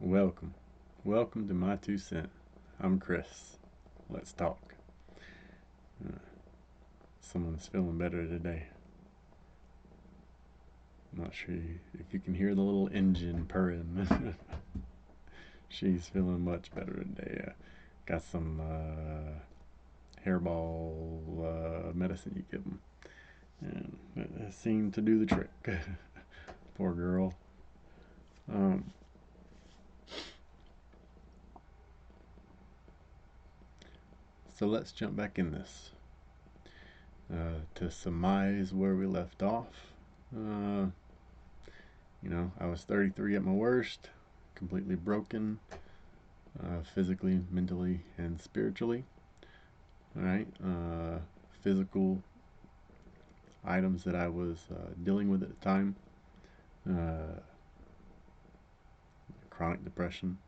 Welcome. Welcome to my 2 cent. I'm Chris. Let's talk. Uh, Someone's feeling better today. I'm not sure if you can hear the little engine purring. She's feeling much better today. Got some hairball medicine you give them. And it seemed to do the trick. Poor girl. Um, so let's jump back in this. To surmise where we left off, uh, I was 33 at my worst, completely broken, physically, mentally, and spiritually. All right, physical items that I was dealing with at the time: uh, chronic depression,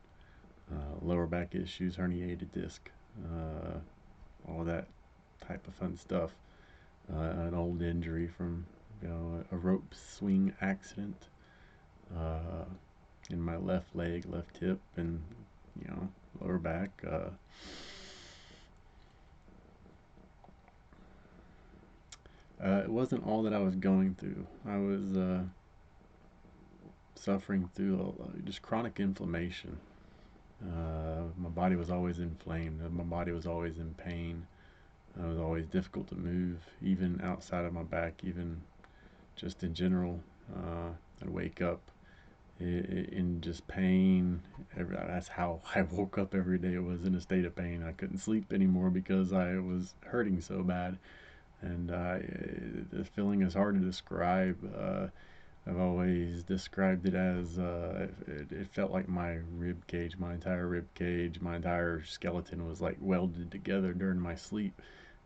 lower back issues, herniated disc, uh, all that type of fun stuff. An old injury from a rope swing accident uh, in my left leg, left hip, and you know lower back. It wasn't all that I was going through. I was suffering through just chronic inflammation. My body was always inflamed. My body was always in pain. It was always difficult to move, even outside of my back, even just in general. I'd wake up in just pain. That's how I woke up every day. It was in a state of pain. I couldn't sleep anymore because I was hurting so bad. And the feeling is hard to describe. I've always described it as it felt like my rib cage, my entire rib cage, my entire skeleton was like welded together during my sleep.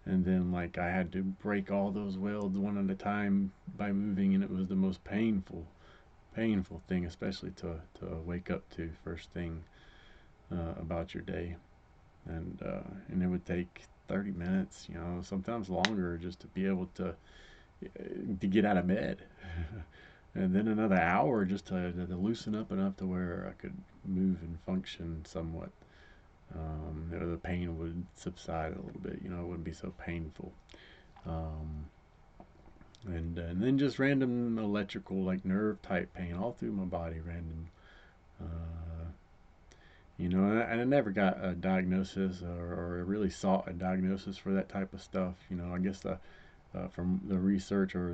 And then like I had to break all those welds one at a time by moving, and it was the most painful thing, especially to wake up to first thing about your day. And it would take 30 minutes, sometimes longer, just to be able to get out of bed. And then another hour just to loosen up enough to where I could move and function somewhat. The pain would subside a little bit, it wouldn't be so painful. Um, and then just random electrical, like nerve type pain all through my body, random. Uh, and I never got a diagnosis or really sought a diagnosis for that type of stuff. I guess from the research or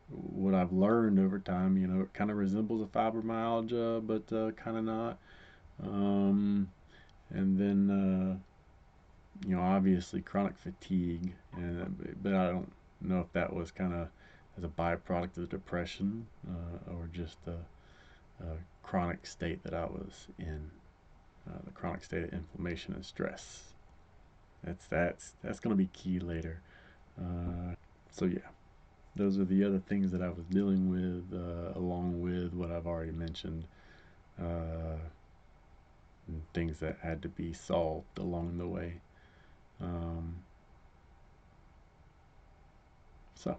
what I've learned over time, it kind of resembles a fibromyalgia, but kind of not. Um, and then obviously chronic fatigue, but I don't know if that was kind of as a byproduct of depression or just a chronic state that I was in, the chronic state of inflammation and stress. That's going to be key later. So yeah, those are the other things that I was dealing with, along with what I've already mentioned, and things that had to be solved along the way. Um, so,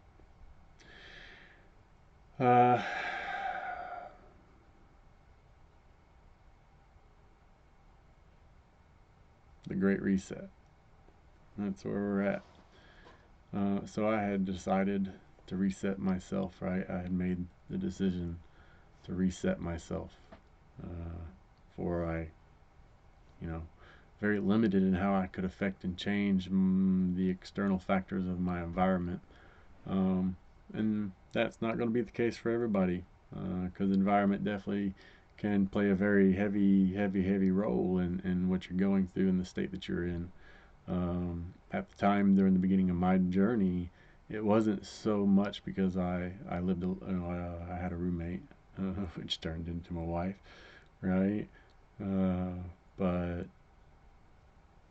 uh, the Great Reset. That's where we're at. So I had decided to reset myself, right? I had made the decision to reset myself. For I, you know, very limited in how I could affect and change the external factors of my environment. Um, and that's not going to be the case for everybody, because environment definitely can play a very heavy role in what you're going through and the state that you're in. At the time, during the beginning of my journey, it wasn't so much because I lived, I had a roommate, which turned into my wife, right? Uh, but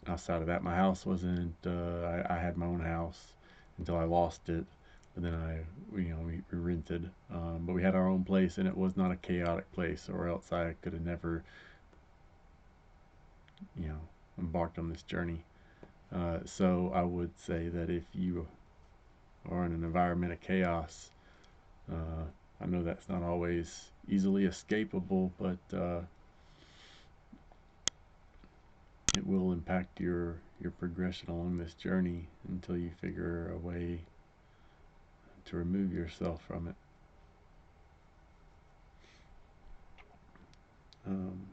outside of that, my house wasn't. I had my own house until I lost it, but then we rented. But we had our own place, and it was not a chaotic place, or else I could have never, you know, embarked on this journey. So I would say that if you are in an environment of chaos, uh, I know that's not always easily escapable, but it will impact your progression along this journey until you figure a way to remove yourself from it. Um,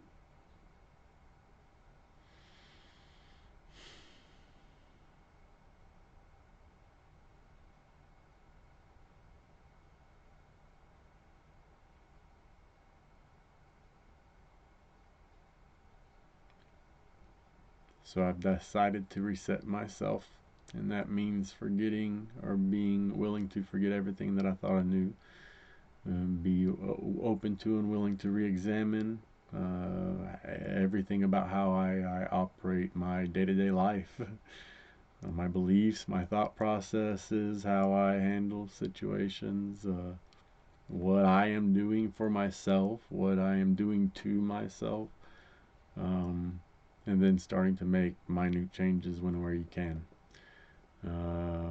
so I've decided to reset myself, and that means forgetting or being willing to forget everything that I thought I knew, be open to and willing to re-examine everything about how I operate my day-to-day life, my beliefs, my thought processes, how I handle situations, what I am doing for myself, what I am doing to myself, um, and then starting to make minute changes when where you can. Uh,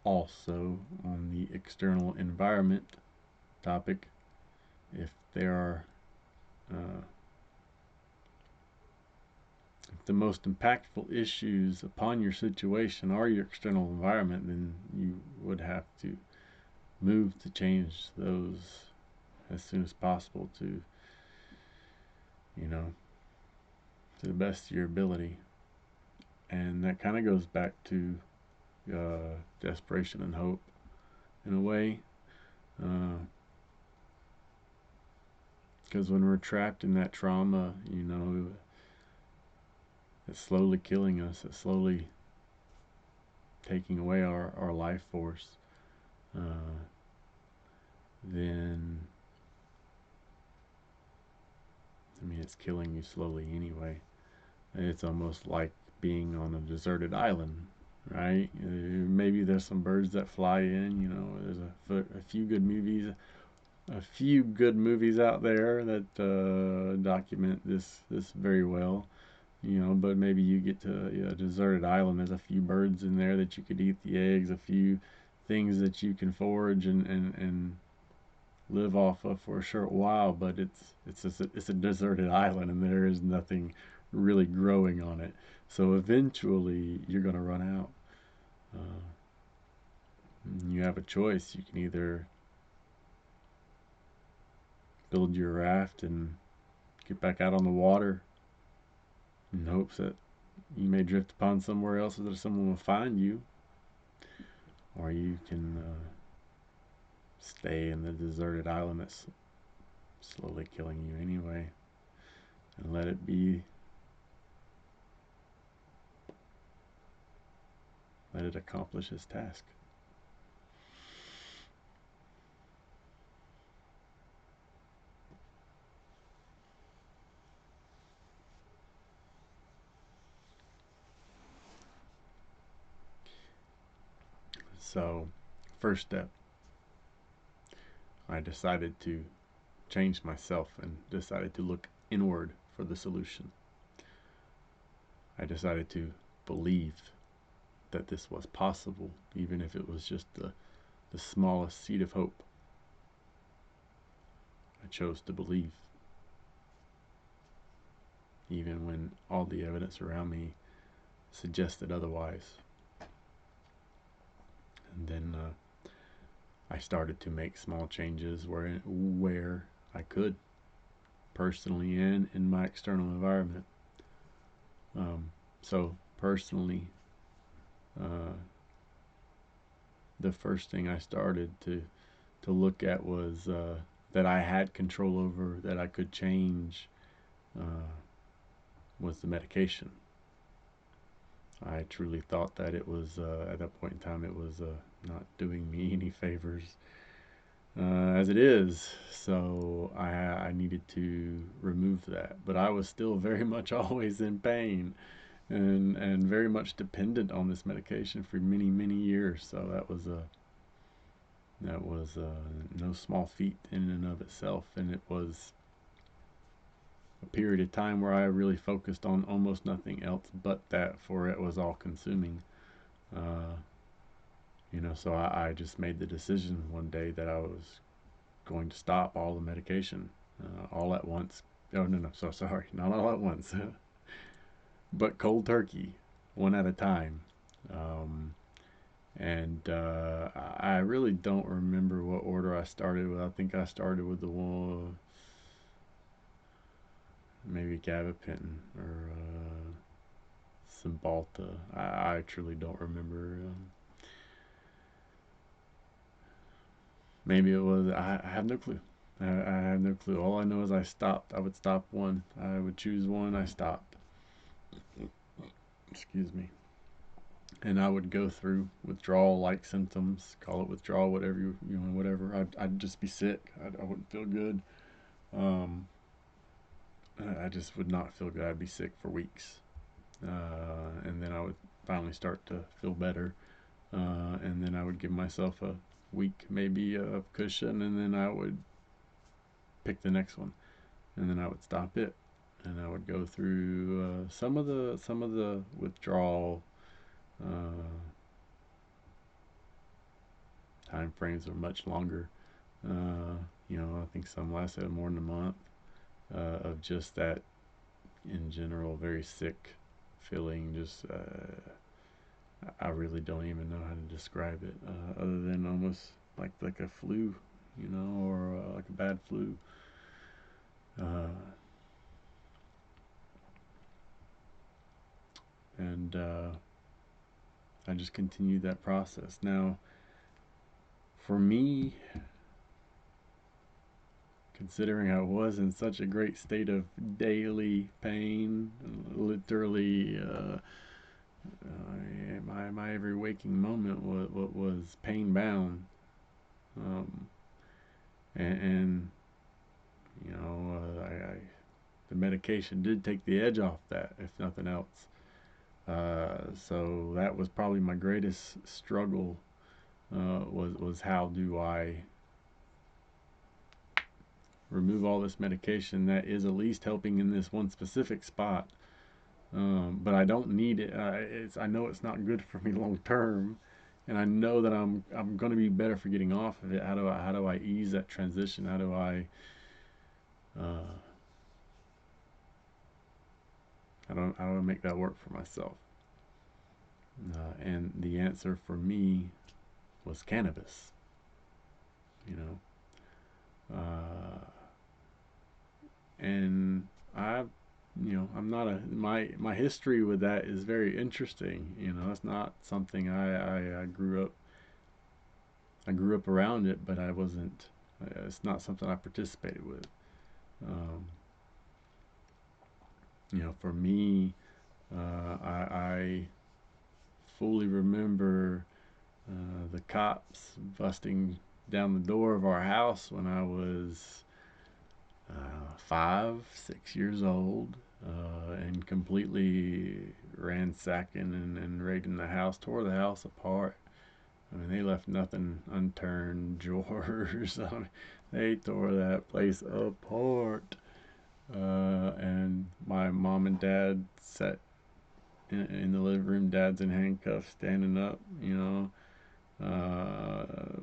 Also, on the external environment topic, if there are uh, if the most impactful issues upon your situation are your external environment, then you would have to move to change those as soon as possible to, you know, to the best of your ability. And that kind of goes back to desperation and hope in a way. Because when we're trapped in that trauma, it's slowly killing us, it's slowly taking away our life force, uh, then, I mean, it's killing you slowly anyway. It's almost like being on a deserted island, right? Maybe there's some birds that fly in, there's a few good movies. A few good movies out there that document this very well, but maybe you get to a deserted island. There's a few birds in there that you could eat the eggs, a few things that you can forage and live off of for a short while, but it's a deserted island and there is nothing really growing on it. So eventually you're going to run out. Uh, you have a choice. You can either build your raft and get back out on the water in hopes that you may drift upon somewhere else so that someone will find you, or you can stay in the deserted island that's slowly killing you anyway and let it accomplish its task. So, first step, I decided to change myself and decided to look inward for the solution. I decided to believe that this was possible, even if it was just the smallest seed of hope. I chose to believe, even when all the evidence around me suggested otherwise. And then I started to make small changes where I could, personally and in my external environment. So personally, uh, the first thing I started to look at was that I had control over, that I could change, uh, was the medication. I truly thought that it was at that point in time it was not doing me any favors as it is. So I needed to remove that, but I was still very much always in pain and very much dependent on this medication for many years. So that was no small feat in and of itself, and it was a period of time where I really focused on almost nothing else but that, for it was all consuming. Uh, so I just made the decision one day that I was going to stop all the medication all at once, Oh, no, no, so sorry, not all at once, but cold turkey, one at a time. Um, and I really don't remember what order I started with. I think I started with the one, maybe gabapentin or Cymbalta. I truly don't remember. Maybe it was. I have no clue. I have no clue. All I know is I stopped. I would stop one. I would choose one. I stopped. Excuse me. And I would go through withdrawal-like symptoms. Call it withdrawal, whatever you know, whatever. I'd just be sick. I wouldn't feel good. Um, I just would not feel good. I'd be sick for weeks, and then I would finally start to feel better. And then I would give myself a week, maybe a cushion, and then I would pick the next one, and then I would stop it, and I would go through some of the withdrawal uh, time frames are much longer. I think some lasted more than a month of just that in general very sick feeling. Just I really don't even know how to describe it other than almost like a flu, or like a bad flu. Uh, and I just continued that process. Now, for me, considering I was in such a great state of daily pain, literally, my every waking moment was pain bound, um, and the medication did take the edge off that, if nothing else. So that was probably my greatest struggle. Was how do I remove all this medication that is at least helping in this one specific spot, but I don't need it. I know it's not good for me long term, and I know that I'm going to be better for getting off of it. How do I ease that transition? Uh, how do I make that work for myself? And the answer for me was cannabis. You know, and I, I'm not a my history with that is very interesting. It's not something I grew up. I grew up around it, but I wasn't. It's not something I participated with. Um, for me, I fully remember the cops busting down the door of our house when I was 5, 6 years old, and completely ransacking and raiding the house, tore the house apart. I mean, they left nothing unturned, drawers. I mean, they tore that place apart. And my mom and dad sat in the living room. Dad's in handcuffs, standing up.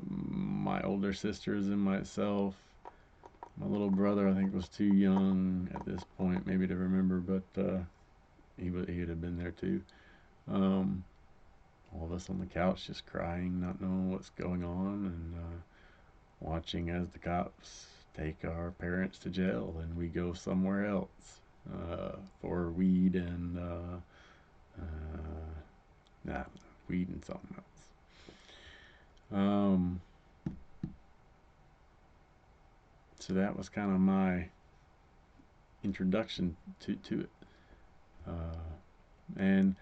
My older sisters and myself. My little brother, I think, was too young at this point, maybe to remember, but he'd have been there too. Um, all of us on the couch just crying, not knowing what's going on, and watching as the cops take our parents to jail and we go somewhere else for weed and nah, weed and something else. Um, so that was kind of my introduction to it. And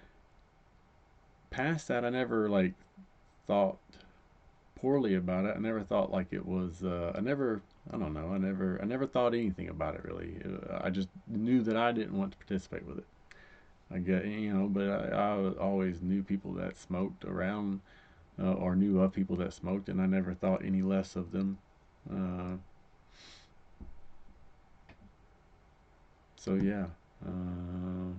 past that, I never thought poorly about it. I never thought like it was. I don't know. I never thought anything about it really. I just knew that I didn't want to participate with it. I get, but I always knew people that smoked around, or knew of people that smoked, and I never thought any less of them. Uh, so yeah, uh,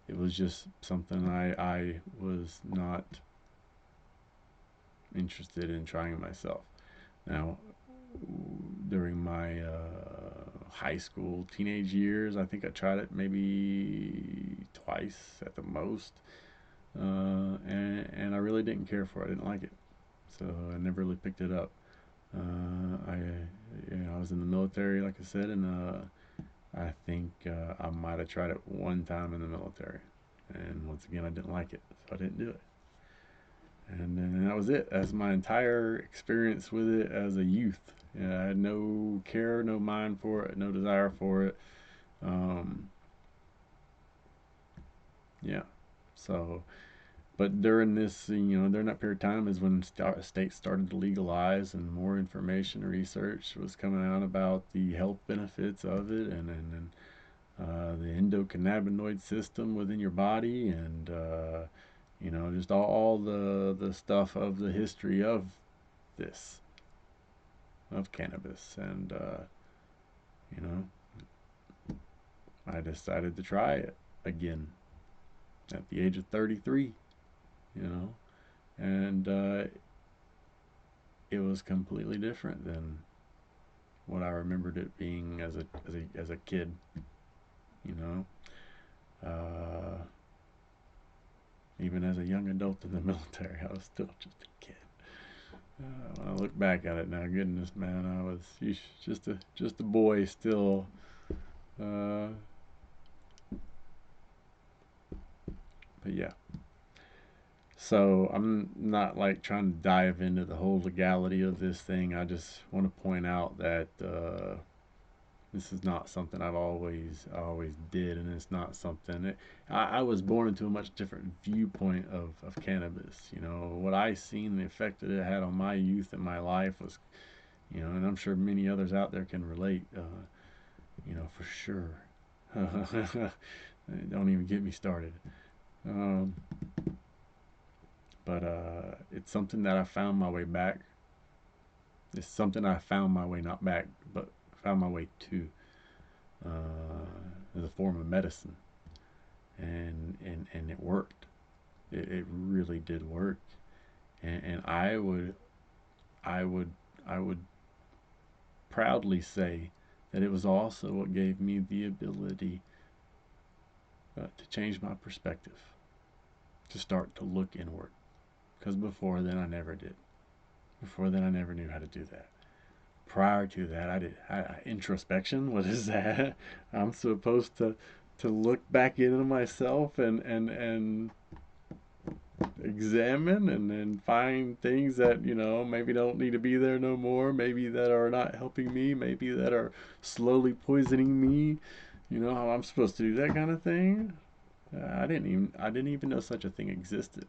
it was just something I was not interested in trying myself. Now, during my high school, teenage years. I think I tried it maybe twice at the most, and I really didn't care for it. I didn't like it, so I never really picked it up. I was in the military, like I said, and I think I might have tried it one time in the military, and once again I didn't like it, so I didn't do it. And then that was it. That's my entire experience with it as a youth. Yeah, I had no care, no mind for it, no desire for it. Um, yeah. So, but during that period of time is when states started to legalize and more information and research was coming out about the health benefits of it and the endocannabinoid system within your body and just all the stuff of the history of this, of cannabis. And, you know, I decided to try it again at the age of 33, you know, and it was completely different than what I remembered it being as a kid, you know. Uh, Even as a young adult in the military, I was still just a kid. When I look back at it now, goodness, man, I was just a boy still. Uh, but yeah, so I'm not like trying to dive into the whole legality of this thing. I just want to point out that this is not something I always did, and it's not something. I was born into a much different viewpoint of cannabis. You know what I seen, the effect that it had on my youth and my life was, and I'm sure many others out there can relate. For sure. Don't even get me started. Um, but it's something that I found my way back. It's something I found my way not back, but found my way to as a form of medicine, and it worked. It really did work, and I would I would proudly say that it was also what gave me the ability to change my perspective, to start to look inward. Because before then, I never did. Before then, I never knew how to do that. Prior to that, introspection. What is that? I'm supposed to look back into myself and examine and then find things that maybe don't need to be there no more, maybe that are not helping me, maybe that are slowly poisoning me. How I'm supposed to do that kind of thing. I didn't even know such a thing existed.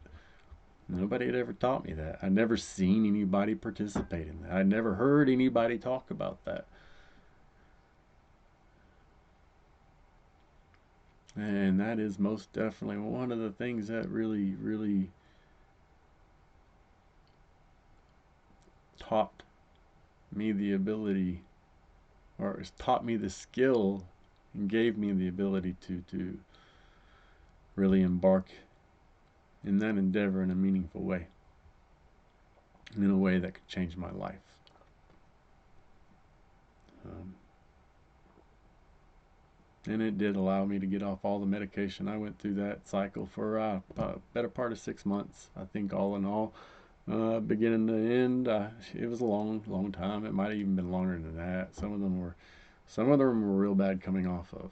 Nobody had ever taught me that. I'd never seen anybody participate in that. I'd never heard anybody talk about that. And that is most definitely one of the things that really, really taught me the ability, or has taught me the skill, and gave me the ability to really embark in that endeavor in a meaningful way, in a way that could change my life. Um, and it did allow me to get off all the medication. I went through that cycle for a better part of 6 months. I think all in all, beginning to end, it was a long, long time. It might have even been longer than that. Some of them were real bad coming off of,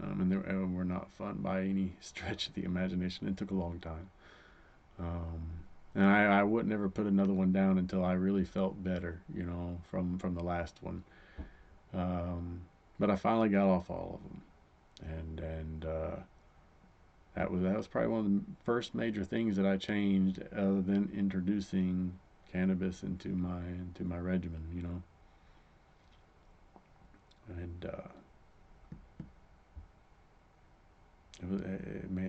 and they were not fun by any stretch of the imagination. It took a long time, and I would never put another one down until I really felt better, from the last one. Um, but I finally got off all of them, and that was probably one of the first major things that I changed, other than introducing cannabis into my regimen, and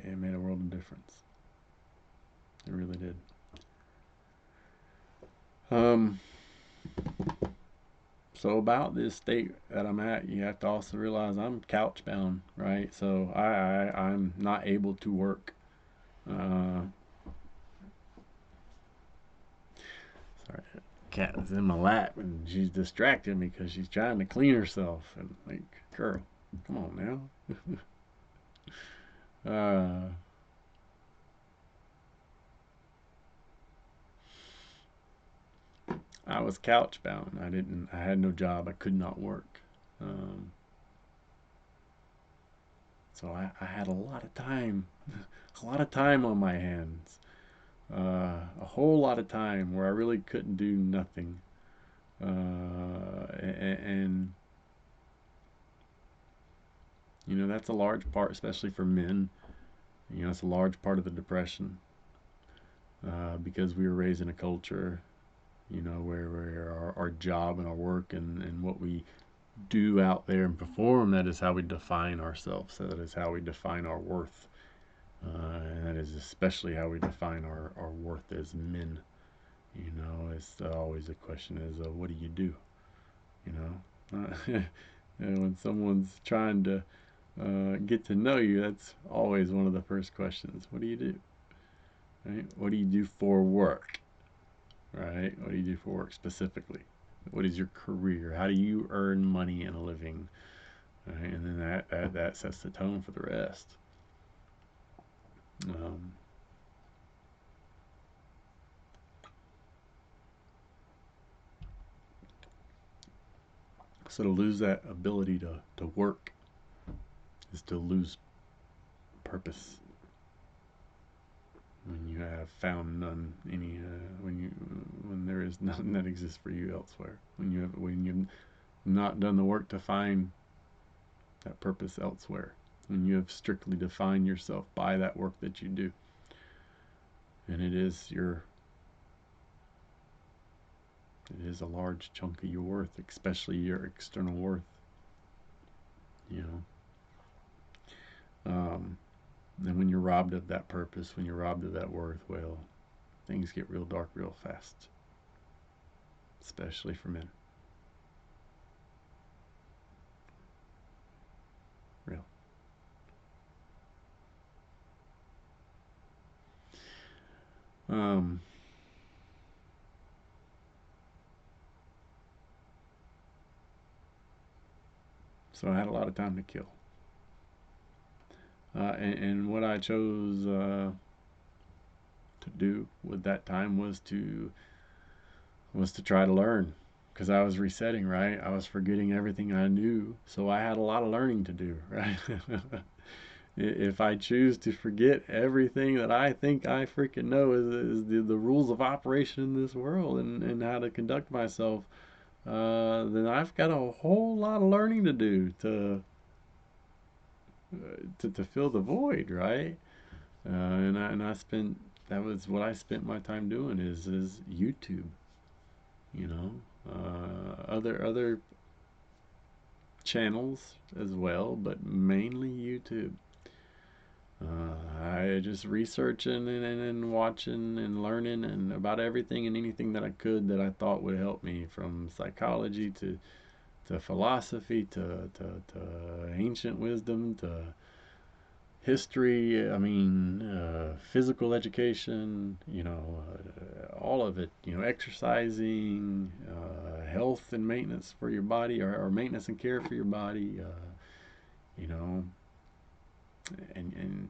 it made a world of difference. It really did. Um, so about this state that I'm at, you have to also realize I'm couch bound, right? So I'm not able to work. Uh, Sorry. cat is in my lap and she's distracting me because she's trying to clean herself. And like, girl, come on now. I was couch bound. I had no job. I could not work. Um, so I had a lot of time, a lot of time on my hands. A whole lot of time where I really couldn't do nothing. And you know, that's a large part, especially for men. You know, it's a large part of the depression, because we were raised in a culture, you know, where our job and our work and what we do out there and perform, that is how we define ourselves. That is how we define our worth. And that is especially how we define our worth as men. You know, it's always the question is, what do you do? You know, and when someone's trying to get to know you, that's always one of the first questions. What do you do? Right? What do you do for work? Right? What do you do for work specifically? What is your career? How do you earn money and a living? Right? And then that sets the tone for the rest. Um, so to lose that ability to work is to lose purpose. When you have found none, when there is none that exists for you elsewhere, when you've not done the work to find that purpose elsewhere, when you have strictly defined yourself by that work that you do, and it is a large chunk of your worth, especially your external worth, you know. And when you're robbed of that purpose, when you're robbed of that worth, well, things get real dark real fast, especially for men. Real. Um, so I had a lot of time to kill. And what I chose to do with that time was to try to learn, because I was resetting, right? I was forgetting everything I knew, so I had a lot of learning to do, right? If I choose to forget everything that I think I freaking know is the rules of operation in this world, and how to conduct myself, then I've got a whole lot of learning to do to fill the void, right? And I spent that was what I spent my time doing is YouTube, you know, other channels as well, but mainly YouTube. I just researching and watching and learning and about everything and anything that I could that I thought would help me, from psychology to philosophy to ancient wisdom to history. I mean, physical education. You know, all of it. You know, exercising, health and maintenance for your body, or maintenance and care for your body. You know, and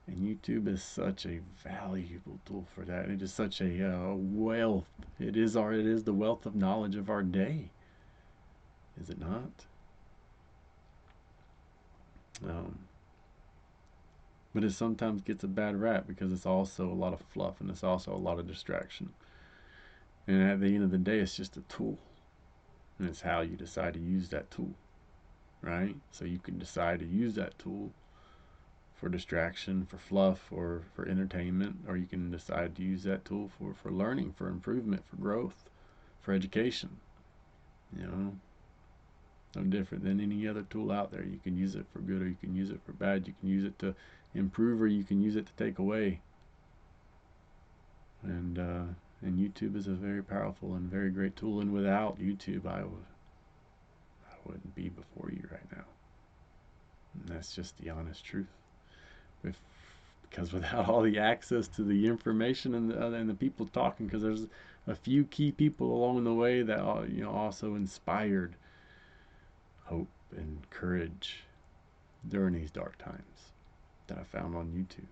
and YouTube is such a valuable tool for that. It is such a wealth. It is the wealth of knowledge of our day, is it not? Um, but it sometimes gets a bad rap because it's also a lot of fluff and it's also a lot of distraction. And at the end of the day, it's just a tool, and it's how you decide to use that tool, right? So you can decide to use that tool for distraction, for fluff, or for entertainment, or you can decide to use that tool for learning, for improvement, for growth, for education. You know, no different than any other tool out there. You can use it for good or you can use it for bad. You can use it to improve or you can use it to take away. And and YouTube is a very powerful and very great tool. And without YouTube, I wouldn't be before you right now. And that's just the honest truth. If Because without all the access to the information and the people talking, because a few key people along the way that also inspired hope and courage during these dark times that I found on YouTube.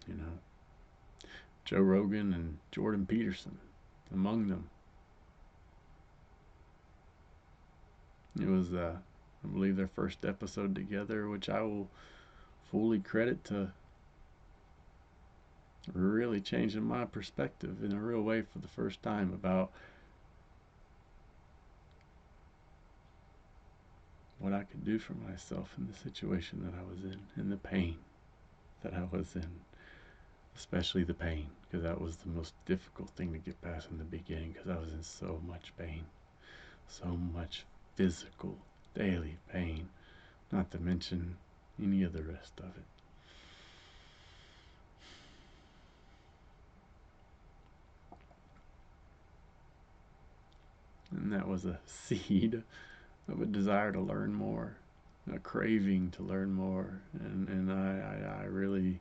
You know, Joe Rogan and Jordan Peterson among them. It was, I believe, their first episode together, which I will fully credit to really changing my perspective in a real way for the first time about what I could do for myself in the situation that I was in, and the pain that I was in, especially the pain, because that was the most difficult thing to get past in the beginning, because I was in so much pain, so much physical, daily pain, not to mention any of the rest of it. And that was a seed of a desire to learn more, a craving to learn more, and I really,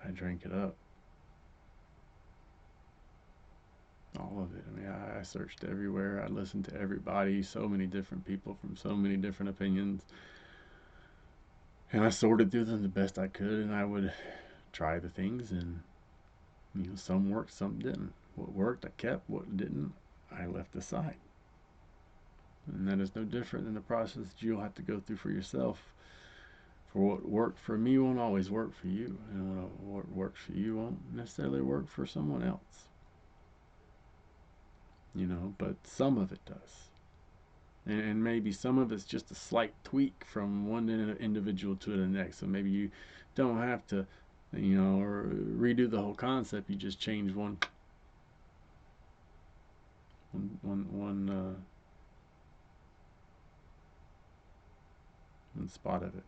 I drank it up, all of it. I mean, I searched everywhere, I listened to everybody, so many different people from so many different opinions, and I sorted through them the best I could, and I would try the things, and some worked, some didn't. What worked, I kept. What didn't, I left aside. And that is no different than the process that you'll have to go through for yourself. For what worked for me won't always work for you, and what works for you won't necessarily work for someone else. But some of it does. And maybe some of it's just a slight tweak from one individual to the next. So maybe you don't have to, or redo the whole concept. You just change one spot of it.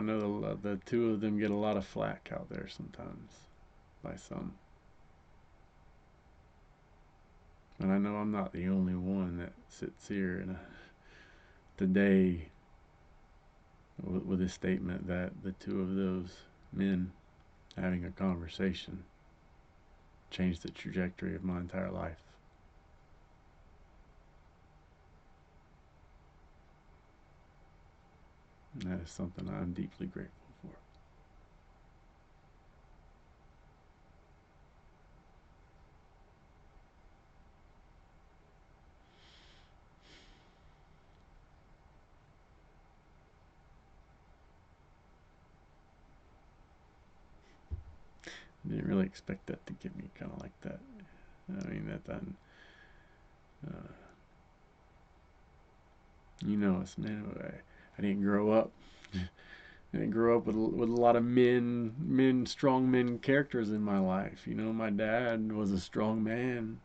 I know the two of them get a lot of flack out there sometimes by some. And I know I'm not the only one that sits here and today with a statement that the two of those men having a conversation changed the trajectory of my entire life. And that is something I'm deeply grateful for. I didn't really expect that to get me kind of like that. I mean, uh, us, man. I didn't grow up. I didn't grow up with a lot of strong men characters in my life. My dad was a strong man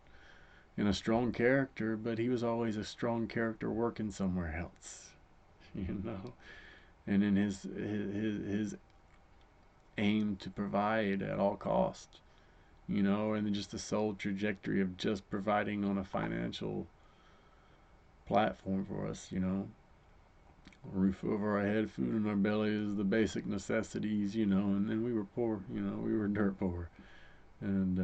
and a strong character, but he was always a strong character working somewhere else. You know, and in his aim to provide at all cost. And then just the sole trajectory of just providing on a financial platform for us. A roof over our head, food in our bellies, the basic necessities. And then we were poor. We were dirt poor, and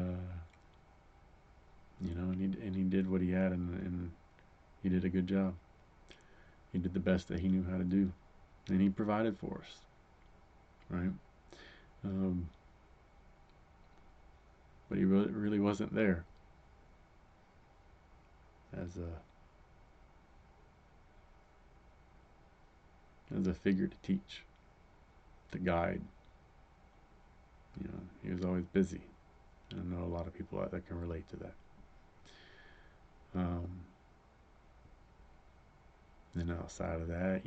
and he did what he had, and he did a good job. He did the best that he knew how to do, and he provided for us, right? Um, but he really wasn't there as a figure to teach, to guide. He was always busy. I know a lot of people that can relate to that. Um, then outside of that,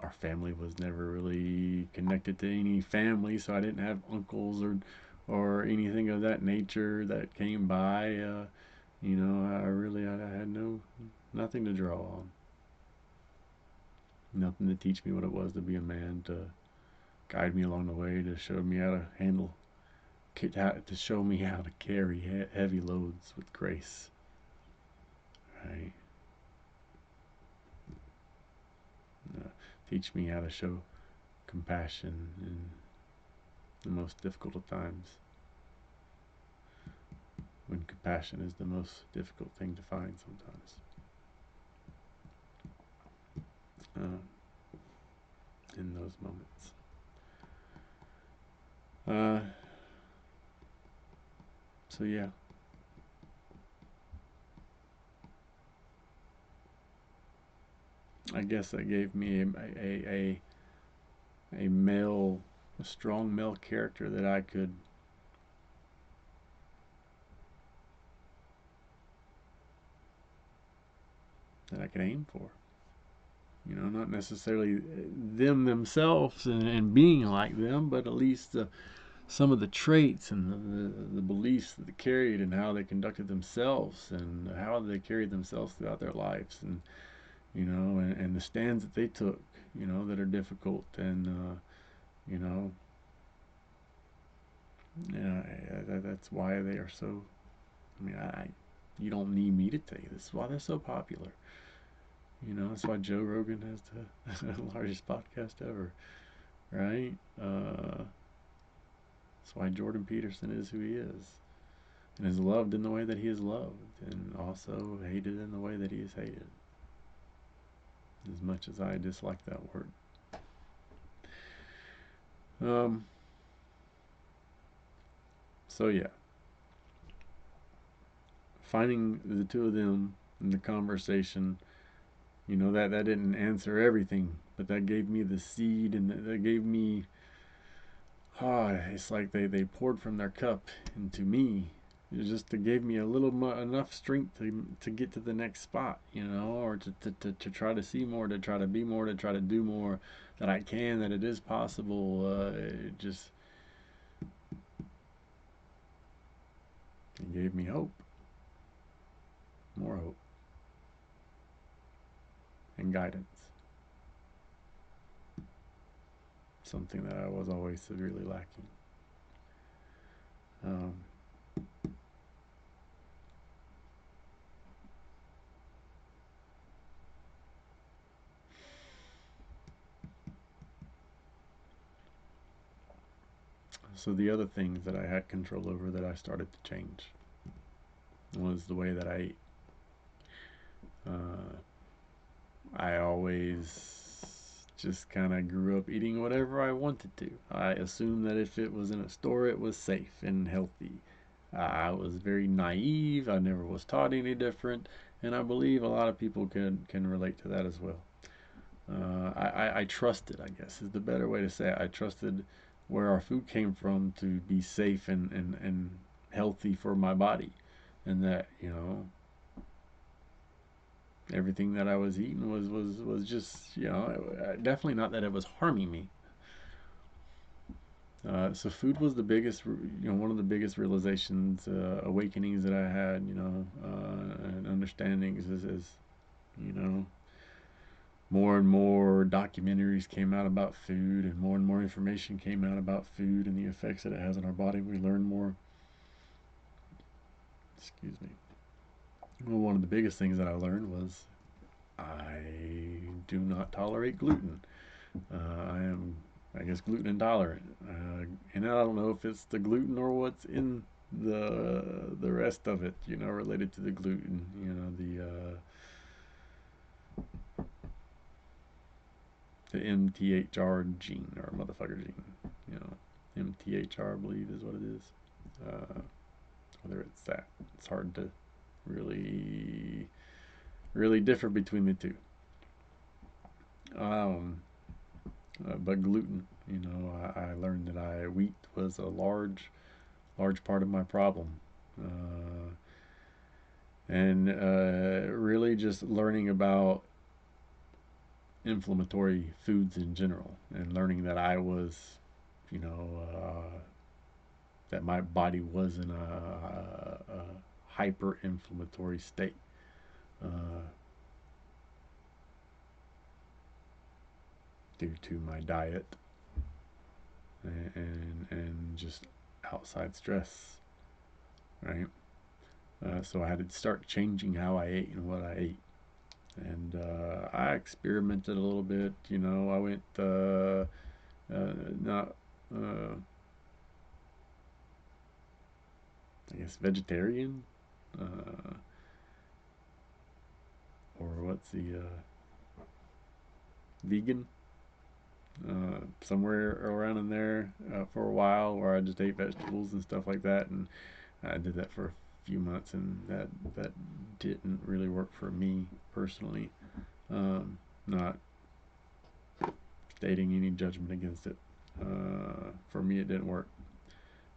our family was never really connected to any family, so I didn't have uncles or anything of that nature that came by. I had nothing to draw on, nothing to teach me what it was to be a man, to guide me along the way, to show me how to handle, to show me how to carry heavy loads with grace. Right? Teach me how to show compassion in the most difficult of times, when compassion is the most difficult thing to find sometimes. Uh, in those moments. Uh, so yeah, I guess that gave me a male, a strong male character that I could aim for. Not necessarily them themselves and being like them, but at least some of the traits and the beliefs that they carried and how they conducted themselves and how they carried themselves throughout their lives, and the stands that they took, that are difficult, and you know, that's why they are so. I mean, you don't need me to tell you this is why they're so popular. That's why Joe Rogan has the largest podcast ever, right? That's why Jordan Peterson is who he is, and is loved in the way that he is loved, and also hated in the way that he is hated. As much as I dislike that word. Um. So yeah, finding the two of them in the conversation, that didn't answer everything, but that gave me the seed, and that gave me, it's like they poured from their cup into me. It just gave me a little enough strength to get to the next spot, or to try to see more, to try to be more, to try to do more, that I can, that it is possible. It gave me hope, more hope, and guidance. Something that I was always severely lacking. Um, so the other things that I had control over that I started to change was the way that I ate. Uh, I always just kind of grew up eating whatever I wanted to. I assumed that if it was in a store, it was safe and healthy. I was very naive. I never was taught any different, and I believe a lot of people can relate to that as well. I trusted, I guess, is the better way to say it. I trusted where our food came from to be safe and healthy for my body, and that everything that I was eating was just definitely not that it was harming me. So food was the biggest, one of the biggest realizations, awakenings that I had, and understandings as you know, more and more documentaries came out about food, and more information came out about food and the effects that it has on our body. We learn more. Excuse me. Well, one of the biggest things that I learned was I do not tolerate gluten. I am, I guess, gluten intolerant, and I don't know if it's the gluten or what's in the rest of it, related to the gluten. The MTHR gene, or motherfucker gene. You know, MTHR, I believe, is what it is. Uh, Whether it's that, it's hard to really, really differ between the two. Um, but gluten, I learned that wheat was a large part of my problem. Uh, and really just learning about inflammatory foods in general, and learning that I was, you know, uh, that my body was in a hyper-inflammatory state, uh, due to my diet and just outside stress, right? So I had to start changing how I ate and what I ate. And I experimented a little bit. I went not, uh, I guess, vegetarian, uh, or what's the vegan, somewhere around in there for a while, where I just ate vegetables and stuff like that. And I did that for a few months, and that didn't really work for me personally. Not stating any judgment against it. For me, it didn't work,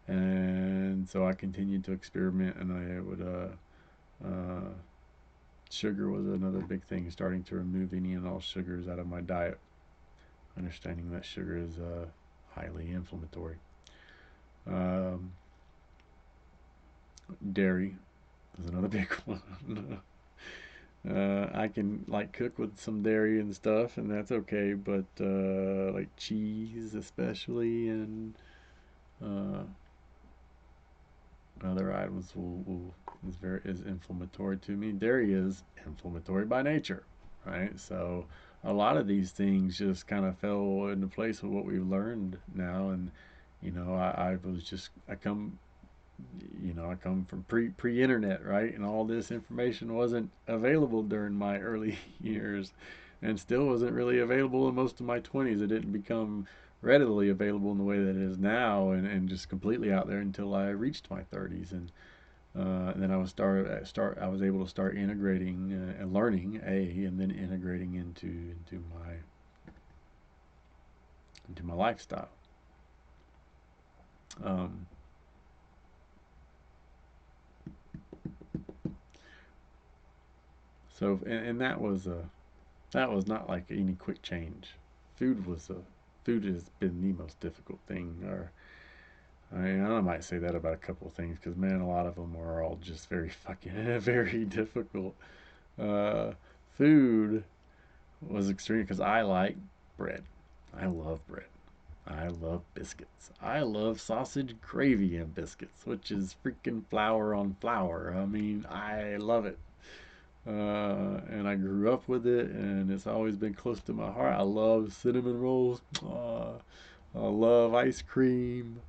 and so I continued to experiment, and I would sugar was another big thing, starting to remove any and all sugars out of my diet, understanding that sugar is highly inflammatory. Um, Dairy is another big one. I can like cook with some dairy and stuff, and that's okay. But like cheese, especially, and uh, other items is inflammatory to me. Dairy is inflammatory by nature, right? So a lot of these things just kind of fell into place with what we've learned now, and I was just I come from pre-internet, right? And all this information wasn't available during my early years, and still wasn't really available in most of my 20s. It didn't become readily available in the way that it is now, and just completely out there until I reached my 30s. And then I was able to start integrating and learning and then integrating into my lifestyle. Um, and that was not like any quick change. Food was a Food has been the most difficult thing. Or I might say that about a couple of things, because man, a lot of them are all just very fucking very difficult. Uh, Food was extreme because I like bread. I love bread. I love biscuits. I love sausage gravy and biscuits, which is freaking flour on flour. I mean, I love it. And I grew up with it, and it's always been close to my heart. I love cinnamon rolls. I love ice cream.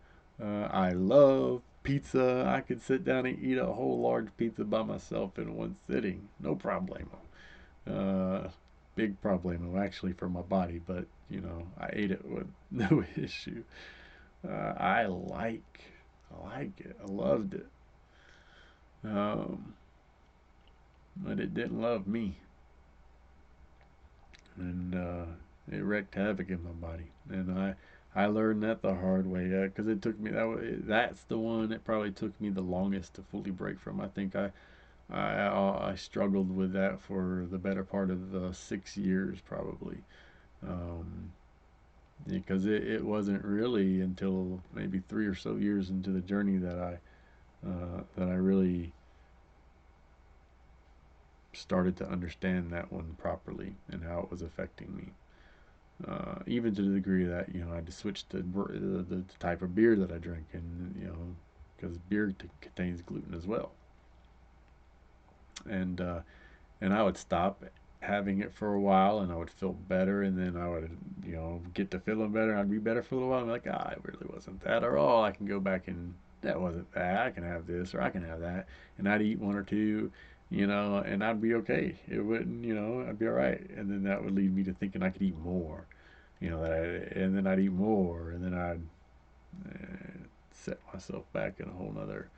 I love pizza. I could sit down and eat a whole large pizza by myself in one sitting. No problemo. Uh, Big problemo actually for my body, but I ate it with no issue. I like it. I loved it. Um, but it didn't love me, and it wreaked havoc in my body. And I learned that the hard way, because it took me that's the one that probably took me the longest to fully break from. I think I struggled with that for the better part of 6 years probably, um, because it wasn't really until maybe 3 or so years into the journey that I really started to understand that one properly and how it was affecting me. Even to the degree that I had to switch to the type of beer that I drink, and because beer contains gluten as well, and I would stop having it for a while, and I would feel better, and then I would get to feeling better, and I'd be better for a little while. I'm like, it really wasn't that, or I can go back and that wasn't that. I can have this, or I can have that, and I'd eat one or two. And I'd be okay. It wouldn't, I'd be all right. And then that would lead me to thinking I could eat more, and then I'd eat more, and then I'd set myself back in a whole nother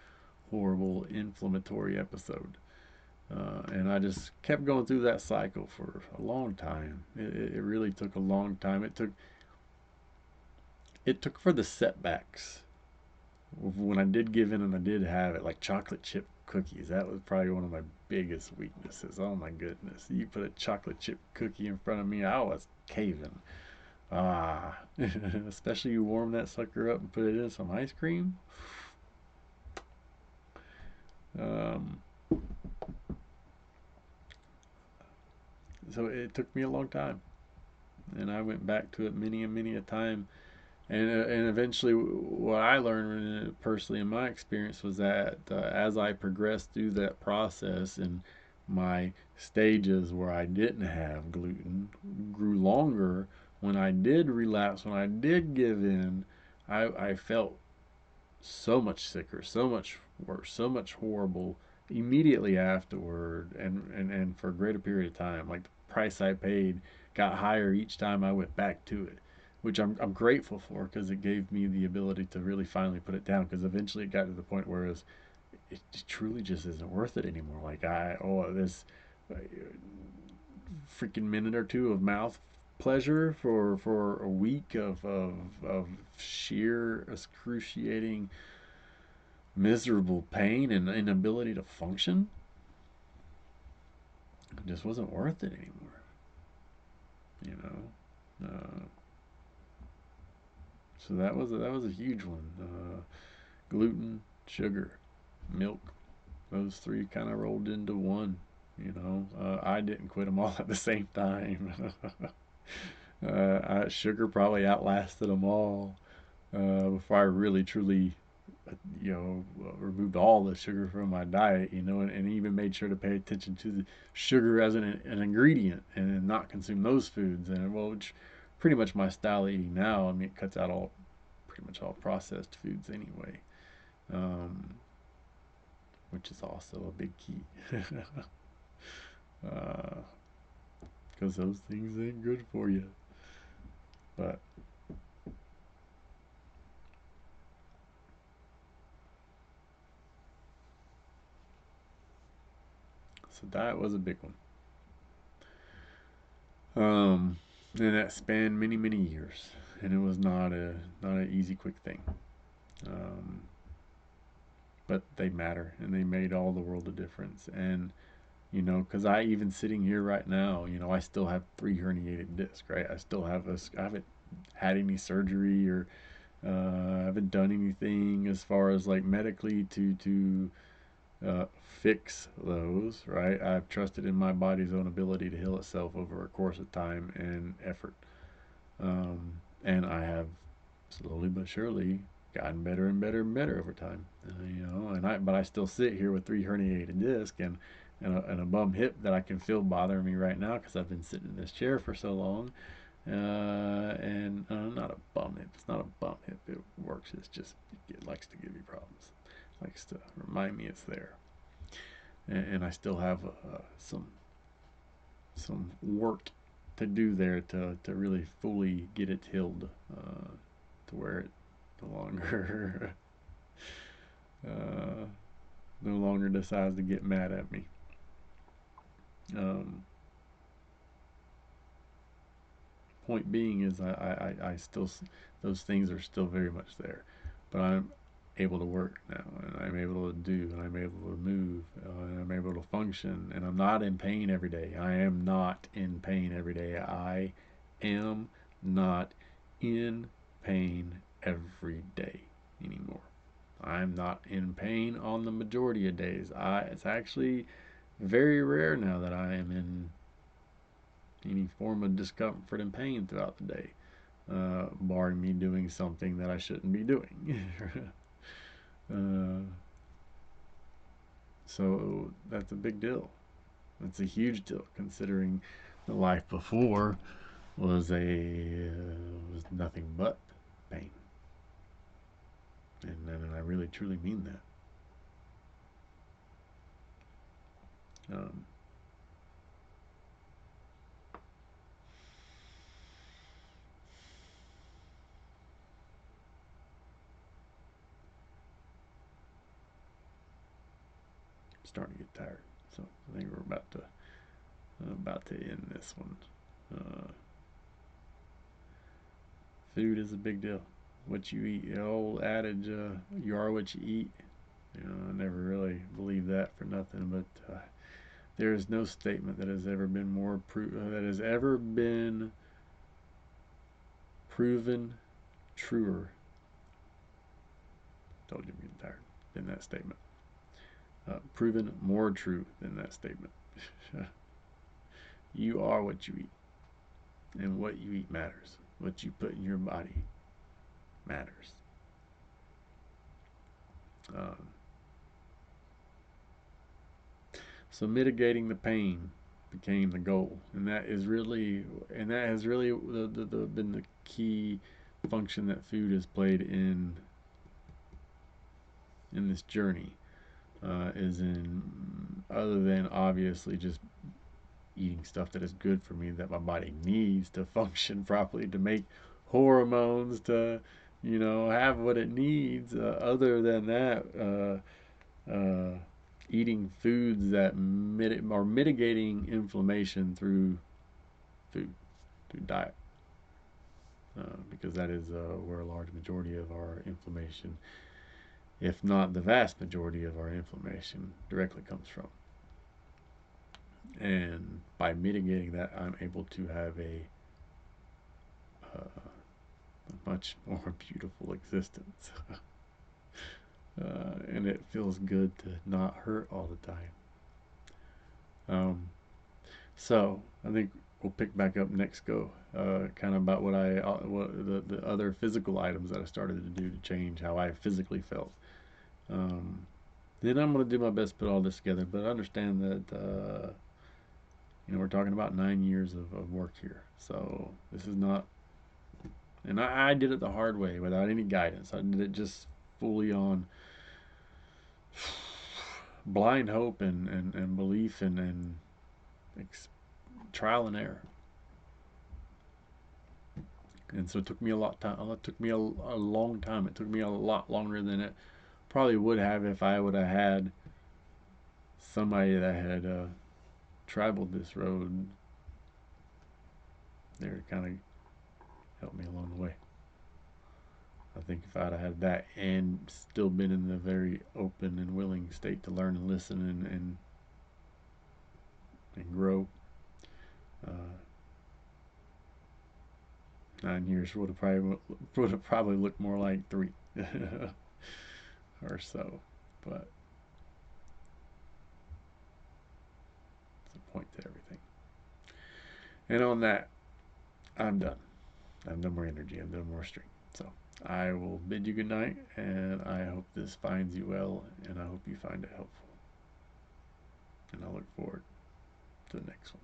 horrible inflammatory episode. And I just kept going through that cycle for a long time. It really took a long time. It took for the setbacks when I did give in and I did have it, like chocolate chip cookies. That was probably one of my biggest weaknesses. Oh my goodness! You put a chocolate chip cookie in front of me, I was caving. Ah, especially you warm that sucker up and put it in some ice cream. Um, so it took me a long time, and I went back to it many and many a time. And eventually, what I learned personally in my experience was that as I progressed through that process, and my stages where I didn't have gluten grew longer, when I did relapse, when I did give in, I felt so much sicker, so much worse, so much horrible immediately afterward, and for a greater period of time. Like the price I paid got higher each time I went back to it, which I'm grateful for because it gave me the ability to really finally put it down. Because eventually it got to the point where it truly just isn't worth it anymore. Like this freaking minute or two of mouth pleasure for a week of sheer excruciating miserable pain and inability to function, it just wasn't worth it anymore. You know, so that was a huge one. Gluten, sugar, milk, those three kind of rolled into one. I didn't quit them all at the same time. Sugar probably outlasted them all before I really truly removed all the sugar from my diet, and even made sure to pay attention to the sugar as an ingredient and not consume those foods. And well, which pretty much my style of eating now. I mean, it cuts out pretty much all processed foods anyway, um, which is also a big key. Because those things ain't good for you. But so diet was a big one. Um, and that spanned many, many years, and it was not an easy, quick thing. Um, but they matter, and they made all the world of difference. And because I even sitting here right now, I still have 3 herniated discs, right? I haven't had any surgery or I haven't done anything as far as like medically to fix those, right? I've trusted in my body's own ability to heal itself over a course of time and effort. And I have slowly but surely gotten better and better and better over time. But I still sit here with 3 herniated discs and a bum hip that I can feel bothering me right now because I've been sitting in this chair for so long. And not a bum hip. It's not a bum hip. It works. It's just it likes to give you problems. It likes to remind me it's there. And I still have some work to do there to really fully get it healed to where it no longer uh, no longer decides to get mad at me. Um, Point being is I still those things are still very much there, but I'm able to work now, and I'm able to do, and I'm able to move, and I'm able to function, and I'm not in pain every day. I am not in pain every day. I am not in pain every day anymore. I'm not in pain on the majority of days. It's actually very rare now that I am in any form of discomfort and pain throughout the day, barring me doing something that I shouldn't be doing. uh, so that's a big deal. That's a huge deal considering the life before was nothing but pain, and I really truly mean that. I'm starting to get tired, so I think we're about to end this one. Uh, Food is a big deal. What you eat, the old adage, you are what you eat. I never really believed that for nothing, but there is no statement that has ever been that has ever been proven truer. Told you I'm getting tired. Than that statement. proven more true than that statement. You are what you eat, and what you eat matters. What you put in your body matters. Um, so mitigating the pain became the goal, and that has really been the key function that food has played in this journey. Is in other than obviously just eating stuff that is good for me that my body needs to function properly to make hormones to have what it needs. Other than that, eating foods that are mitigating inflammation through food, through diet, because that is where a large majority of our inflammation, if not the vast majority of our inflammation, directly comes from. And by mitigating that, I'm able to have a much more beautiful existence. And it feels good to not hurt all the time. So I think we'll pick back up next go, kind of about what the other physical items that I started to do to change how I physically felt. Then I'm going to do my best to put all this together, but understand that we're talking about 9 years of work here. So this is not, and I did it the hard way without any guidance. I did it just fully on blind hope and belief and trial and error. And so it took me a lot time. It took me a long time. It took me a lot longer than it probably would have if I would have had somebody that had traveled this road there to kind of help me along the way. I think if I'd have had that and still been in the very open and willing state to learn and listen and grow, uh, 9 years would have probably looked more like 3 or so. But it's a point to everything. And on that, I'm done. I have no more energy. I have no more strength. So I will bid you good night, and I hope this finds you well, and I hope you find it helpful. And I look forward to the next one.